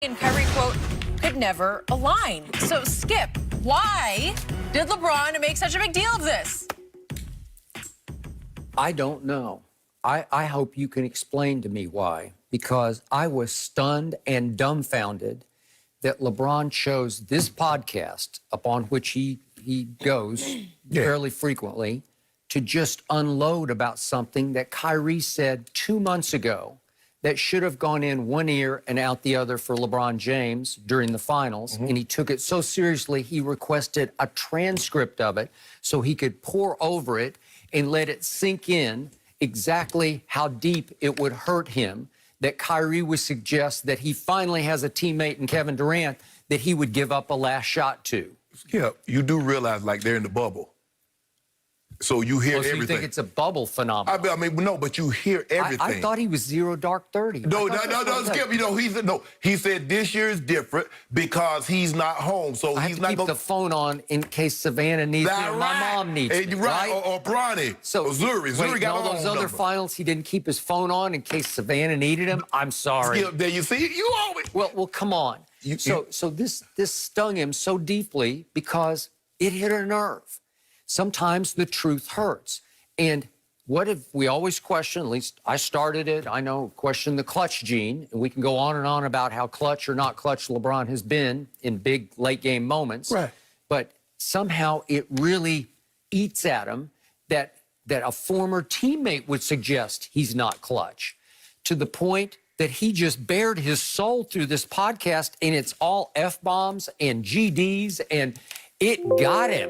and Kyrie, quote, could never align. So, Skip, why did LeBron make such a big deal of this? I don't know. I hope you can explain to me why, because I was stunned and dumbfounded that LeBron chose this podcast, upon which he goes fairly frequently, to just unload about something that Kyrie said 2 months ago that should have gone in one ear and out the other for LeBron James during the finals. And he took it so seriously, he requested a transcript of it so he could pore over it and let it sink in exactly how deep it would hurt him that Kyrie would suggest that he finally has a teammate in Kevin Durant that he would give up a last shot to. Yeah, you do realize, like, they're in the bubble. So you hear So everything. you think it's a bubble phenomenon? I mean, no, but you hear everything. I thought he was zero dark 30. No, Skip. You know, he said this year is different because he's not home. So I have he's to not keep going the phone on in case Savannah needs me or my mom needs me, right? Or Bronny. So or Zuri. Zuri got all those other number. finals, he didn't keep his phone on in case Savannah needed him. I'm sorry. Skip, there you see, you always. Well, come on. So this stung him so deeply because it hit a nerve. Sometimes the truth hurts. And what if we always question, at least I started it, I know, question the clutch gene. And we can go on and on about how clutch or not clutch LeBron has been in big late game moments. Right. But somehow it really eats at him that a former teammate would suggest he's not clutch, to the point that he just bared his soul through this podcast, and it's all F-bombs and GDs, and it got him.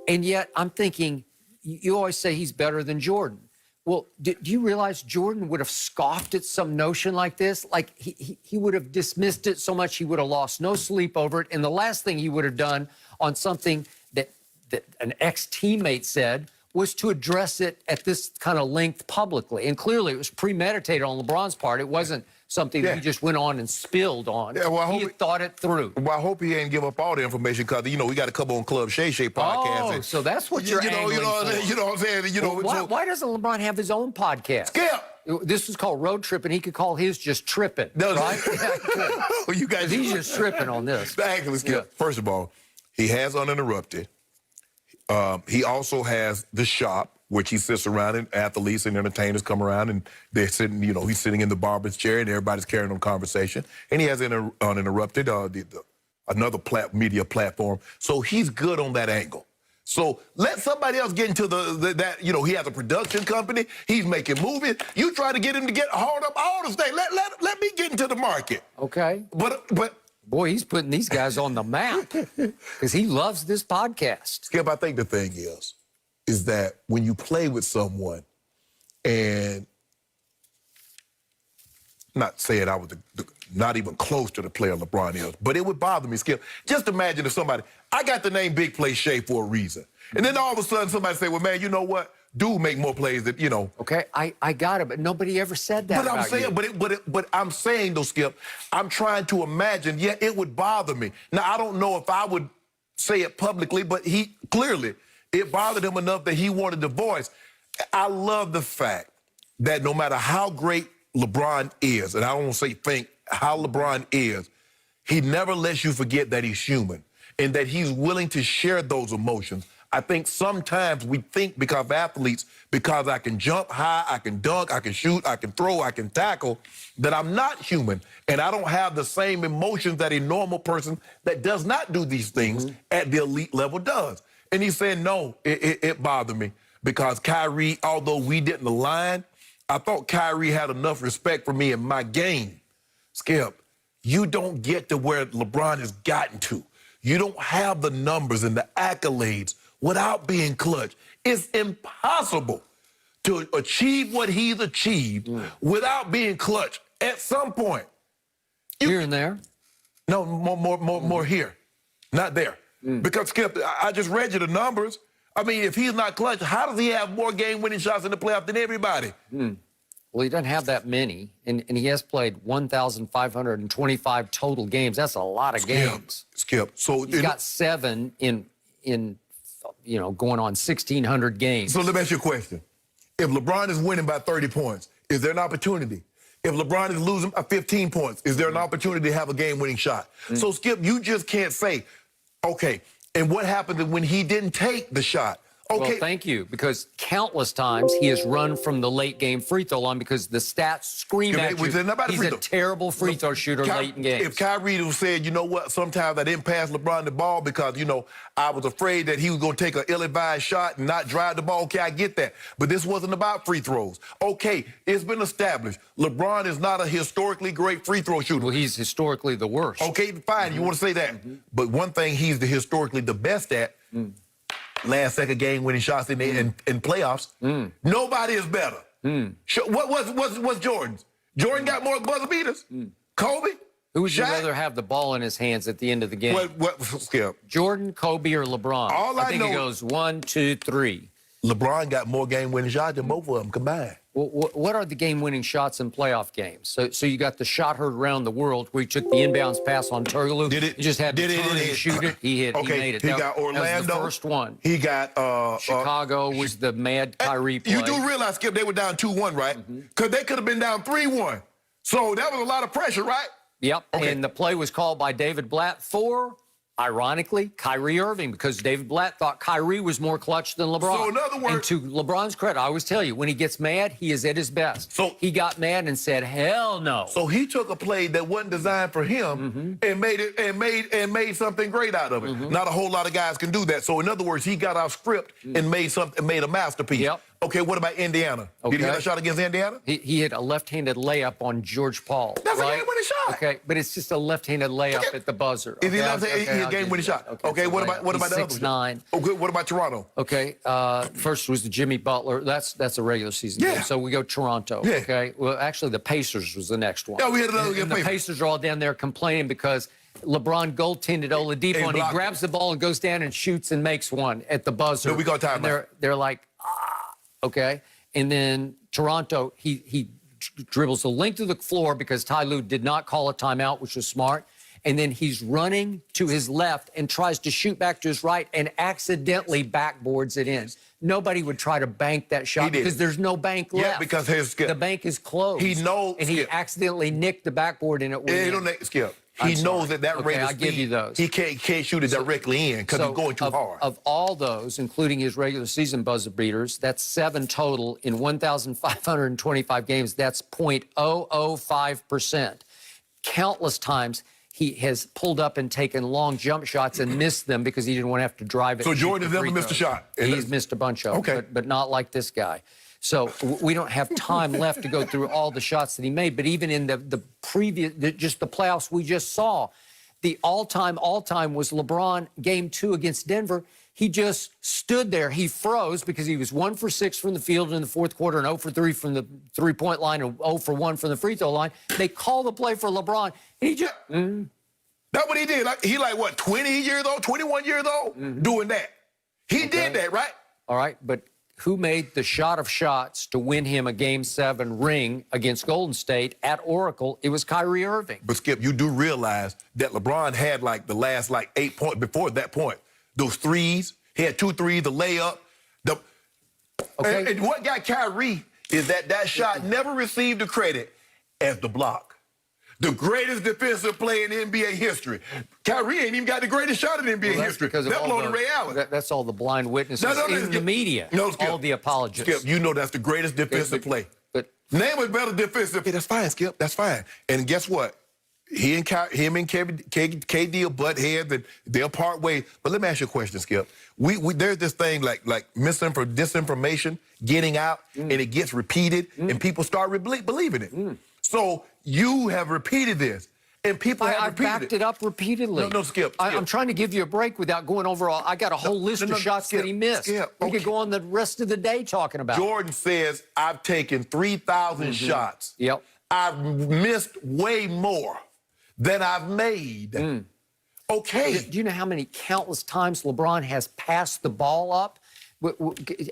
And yet I'm thinking, you always say he's better than Jordan. Well, do you realize Jordan would have scoffed at some notion like this? Like he would have dismissed it so much he would have lost no sleep over it. And the last thing he would have done on something that an ex-teammate said was to address it at this kind of length publicly. And clearly it was premeditated on LeBron's part. It wasn't something that he just went on and spilled on. Yeah, well, he had thought it through. Well, I hope he ain't give up all the information because, you know, we got a couple on Club Shay Shay podcast. Oh, so that's what you're angling for. You know what I'm saying? You know, well, why doesn't LeBron have his own podcast? Skip! This is called Road Trip, and he could call his just Tripping, right? You guys, he's just tripping on this. Actually, Skip, first of all, he has Uninterrupted. He also has The Shop, which he sits around and athletes and entertainers come around and they're sitting, you know, he's sitting in the barber's chair and everybody's carrying on conversation. And he has Uninterrupted, another media platform. So he's good on that angle. So let somebody else get into that, you know, he has a production company, he's making movies. You try to get him to get hard up all the things. Let me get into the market. Okay. But boy, he's putting these guys on the map because he loves this podcast. Skip, I think the thing is that when you play with someone, and not saying I was not even close to the player LeBron is, but it would bother me, Skip. Just imagine if somebody, I got the name Big Play Shay for a reason. And then all of a sudden somebody say, well, man, you know what? Dude make more plays than, you know. Okay, I got it, but nobody ever said that But I'm saying, you. but I'm saying though, Skip, I'm trying to imagine, yeah, it would bother me. Now, I don't know if I would say it publicly, but he clearly, it bothered him enough that he wanted the voice. I love the fact that no matter how great LeBron is, and I don't want to say think how LeBron is, he never lets you forget that he's human and that he's willing to share those emotions. I think sometimes we think because athletes, because I can jump high, I can dunk, I can shoot, I can throw, I can tackle, that I'm not human and I don't have the same emotions that a normal person that does not do these things at the elite level does. And he's saying, no, it bothered me because Kyrie, although we didn't align, I thought Kyrie had enough respect for me in my game. Skip, you don't get to where LeBron has gotten to. You don't have the numbers and the accolades without being clutch. It's impossible to achieve what he's achieved without being clutch at some point. Here and there? No, more here, not there. Because, Skip, I just read you the numbers. I mean, if he's not clutch, how does he have more game-winning shots in the playoff than everybody? Well, he doesn't have that many, and he has played 1,525 total games. That's a lot of games. Skip. So he's got 7 in you know, going on 1,600 games. So let me ask you a question. If LeBron is winning by 30 points, is there an opportunity? If LeBron is losing by 15 points, is there an opportunity to have a game-winning shot? So, Skip, you just can't say, okay, and what happened when he didn't take the shot? Okay. Well, thank you, because countless times he has run from the late game free throw line because the stats scream at you. He's a terrible free throw shooter late in games. If Kyrie said, you know what, sometimes I didn't pass LeBron the ball because, you know, I was afraid that he was going to take an ill-advised shot and not drive the ball. Okay, I get that. But this wasn't about free throws. Okay, it's been established. LeBron is not a historically great free throw shooter. Well, he's historically the worst. Okay, fine, you want to say that. But one thing he's historically the best at, last second game winning shots in playoffs. Nobody is better. What's Jordan's? Jordan got more buzzer beaters. Kobe? Who would you Shaq? rather have the ball in his hands at the end of the game? Skip? Jordan, Kobe, or LeBron? All I think know- it goes 1, 2, 3. LeBron got more game winning shots than both of them combined. Well, what are the game-winning shots in playoff games? So you got the shot heard around the world where he took the inbounds pass on Turgaloo. Did it? He just had to turn and shoot it. He hit. Okay, He made it. he That- got Orlando. That was the first one. He got Chicago was the mad Kyrie play. You do realize, Skip, they were down 2-1, right? Because they could have been down 3-1. So that was a lot of pressure, right? Yep. Okay. And the play was called by David Blatt for, ironically, Kyrie Irving, because David Blatt thought Kyrie was more clutch than LeBron. So in other words- and to LeBron's credit, I always tell you, when he gets mad, he is at his best. So- he got mad and said, "Hell no." So he took a play that wasn't designed for him and made something great out of it. Not a whole lot of guys can do that. So in other words, he got off script and made a masterpiece. Yep. Okay, what about Indiana? Did he Okay. hit a shot against Indiana? He hit a left-handed layup on George Paul. That's a right? game-winning shot. Okay, but it's just a left-handed layup Okay. at the buzzer. Is he Okay, left-handed? He I'll hit a game-winning give you shot. that. Okay, so what about the he's other one? 6'9". Okay, what about Toronto? Okay, first was the Jimmy Butler. That's a regular season Yeah. game. So we go Toronto. Yeah. Okay. Well, actually, the Pacers was the next one. Yeah, we had another And game. the Pacers are all down there complaining because LeBron goaltended Oladipo, and he blocked grabs the ball and goes down and shoots and makes one at the buzzer. No, we got time And they're like, ah, okay. And then Toronto, he dribbles the length of the floor because Ty Lue did not call a timeout, which was smart. And then he's running to his left and tries to shoot back to his right and accidentally backboards it in. Nobody would try to bank that shot did. because there's no bank left. Yeah, because the bank is closed. He knows- And he accidentally nicked the backboard and it went Yeah, in. don't Skip. I'm He knows sorry. that Okay, rate of I'll speed, give you those. he can't shoot it directly in because he's going too hard. Of all those, including his regular season buzzer beaters, that's 7 total in 1,525 games. That's 0.005%. Countless times he has pulled up and taken long jump shots and missed them because he didn't want to have to drive it. So and shoot Jordan the has free never missed a throws. shot? He's missed a bunch of them, Okay. but not like this guy. So we don't have time left to go through all the shots that he made. But even in the previous, just the playoffs we just saw, the all-time was LeBron Game 2 against Denver. He just stood there. He froze because he was 1 for 6 from the field in the fourth quarter and 0 for 3 from the three-point line and 0 for 1 from the free throw line. They call the play for LeBron, and he just... That's what he did. He what, 20 years old, 21 years old, doing that. He did that, right? All right, but who made the shot of shots to win him a Game 7 ring against Golden State at Oracle? It was Kyrie Irving. But, Skip, you do realize that LeBron had, like, the last, 8 points before that point. Those threes. He had 2 threes, the layup. Okay. And what got Kyrie is that shot never received the credit as the block. The greatest defensive player in NBA history. Kyrie ain't even got the greatest shot in NBA That's history. because of Let all alone Ray Allen. That's all the blind witnesses in the Skip. media. No, Skip. All the apologists. Skip, you know that's the greatest defensive play. But Name a better defensive. Hey, that's fine, Skip. That's fine. And guess what? Him and KD are butt heads, and they'll part ways. But let me ask you a question, Skip. There's this thing like disinformation getting out, and it gets repeated, and people start believing it. So you have repeated this, and people have I repeated backed it up repeatedly. No, Skip. I'm trying to give you a break without going over all. I got a whole list of shots Skip, that he missed. Skip, We okay. could go on the rest of the day talking about it. Jordan says, I've taken 3,000 shots. Yep. I've missed way more than I've made. Okay. Do you know how many countless times LeBron has passed the ball up?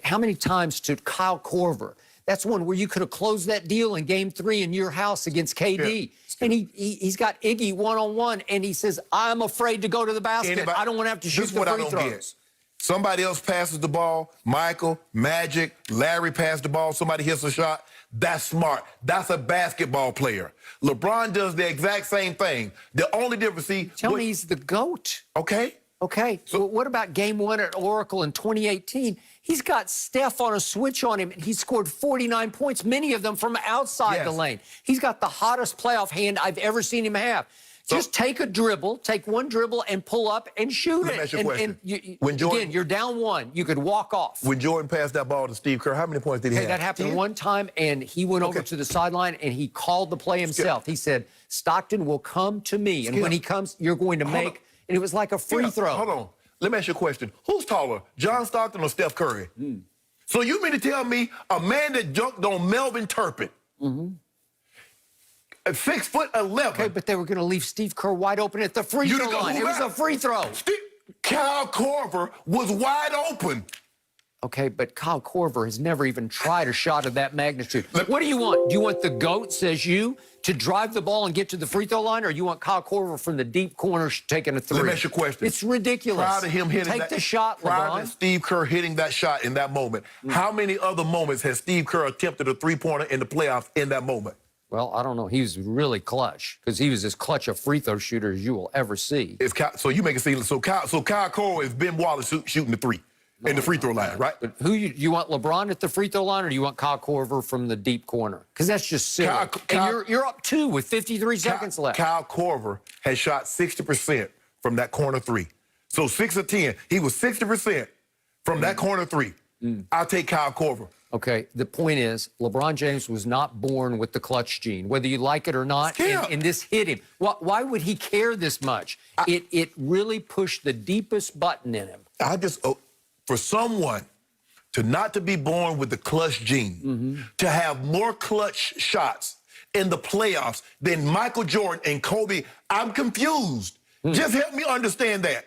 How many times to Kyle Korver? That's one where you could have closed that deal in Game 3 in your house against KD. Yeah. And he's got Iggy one-on-one, and he says, I'm afraid to go to the basket. I don't want to have to shoot This is the what I free don't throws. get. Somebody else passes the ball. Michael, Magic, Larry pass the ball. Somebody hits a shot. That's smart. That's a basketball player. LeBron does the exact same thing. The only difference, Tell me he's the GOAT. Okay. Okay, so what about game 1 at Oracle in 2018? He's got Steph on a switch on him, and he scored 49 points, many of them from outside the lane. He's got the hottest playoff hand I've ever seen him have. Just take a dribble, take one dribble, and pull up and shoot Let it. me ask you a question. Again, you're down 1. You could walk off. When Jordan passed that ball to Steve Kerr, how many points did he have? That happened 1 time, and he went over to the sideline, and he called the play himself. He said, Stockton will come to me, and when he comes, you're going to make... And it was like a free throw. Hold on. Let me ask you a question. Who's taller, John Stockton or Steph Curry? So you mean to tell me a man that jumped on Melvin Turpin, 6'11"? Okay, but they were going to leave Steve Kerr wide open at the free throw line. It was a free throw. Kyle Korver was wide open. Okay, but Kyle Korver has never even tried a shot of that magnitude. What do you want? Do you want the GOAT, says you, to drive the ball and get to the free throw line, or you want Kyle Korver from the deep corner taking a 3? Let me ask you a question. It's ridiculous. Prior to him hitting Take the shot, prior LeBron. to Steve Kerr hitting that shot in that moment, how many other moments has Steve Kerr attempted a three-pointer in the playoffs in that moment? Well, I don't know. He was really clutch because he was as clutch a free throw shooter as you will ever see. So you make it seem so Kyle Korver is Ben Wallace shooting the 3 in the free throw line, right? But you want LeBron at the free throw line, or do you want Kyle Korver from the deep corner? Because that's just silly. And you're up 2 with 53 seconds left. Kyle Korver has shot 60% from that corner 3. So 6 of 10. He was 60% from that corner 3. I'll take Kyle Korver. Okay, the point is, LeBron James was not born with the clutch gene, whether you like it or not, and this hit him. Why would he care this much? It really pushed the deepest button in him. For someone not to be born with the clutch gene, to have more clutch shots in the playoffs than Michael Jordan and Kobe, I'm confused. Just help me understand that.